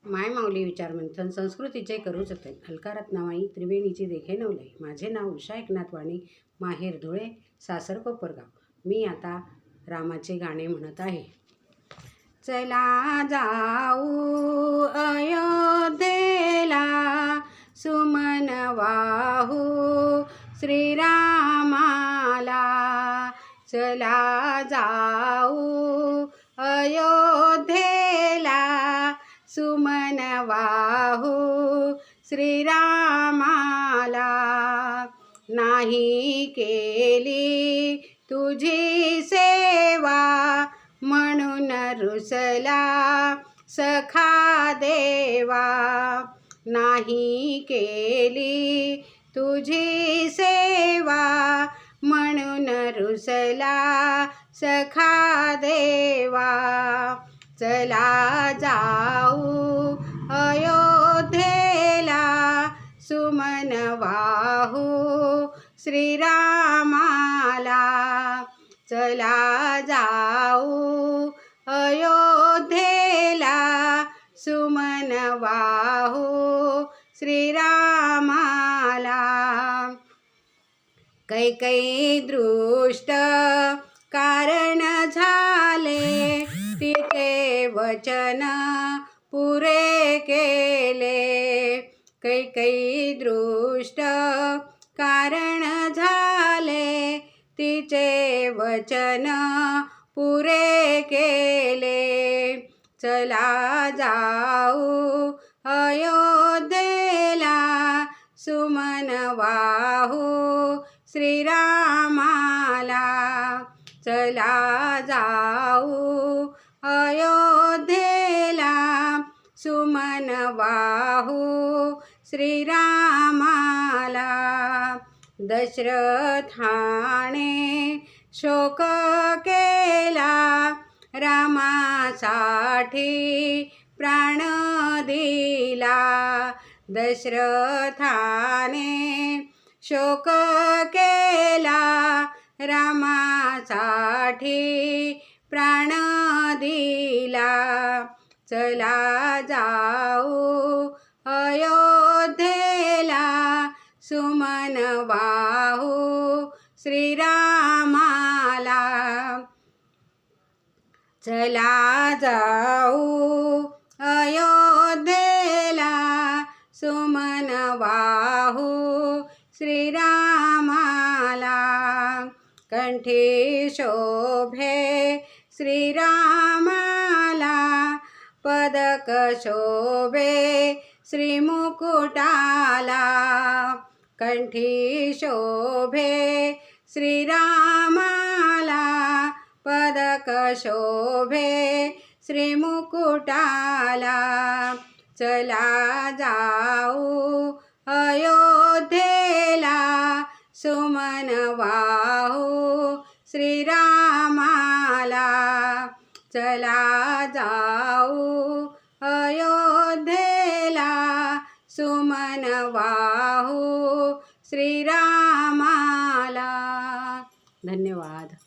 माय माऊली विचार मंथन संस्कृतीचे करू जतन अलका रत्नामाई त्रिवेणीची देखे नवलई. माझे नाव उषा एकनाथ वाणी, माहेर धुळे, सासर कोपरगाव. मी आता रामाचे गाणे म्हणत आहे. चला जाऊ अयोध्येला, सुमन वाहू श्रीरामाला. चला जाऊ अयोध्येला, सुमन वाहू श्रीरामाला. नाही केली तुझी सेवा, म्हणून रुसला सखा देवा. नाही केली तुझी सेवा, म्हणून रुसला सखा देवा. चला जाऊ अयोध्येला, सुमन वाहू श्रीरामाला. चला जाऊ अयोध्येला, सुमन वाहू श्रीरामाला. कैकई दृष्ट कारण झाले, तिचे वचन पुरे केले. कैकई दृष्ट कारण झाले, तिचे वचन पुरे केले. चला जाऊ अयोध्येला, सुमन वाहू श्रीरामाला. चला जाऊ अयोध्येला, सुमन वाहू श्रीरामाला. दशरथाने शोक केला, रामासाठी प्राण दिला. दशरथाने शोक केला, रामासाठी प्राण दिला. चला जाऊ अयोध्येला, सुमन वाहू श्रीरामाला. चला जाऊ अयोध्येला, सुमन वाहू श्रीरामाला. कंठी शोभे श्रीरामाला, पदक शोभे श्रीमुकुटाला. कंठी शोभे श्रीरामाला, पदक शोभे श्रीमुकुटाला. चला जाऊ अयोध्येला, सुमन वाहू श्रीरामाला. चला जाऊ अयोध्येला, सुमन वाहू श्रीरामाला. धन्यवाद.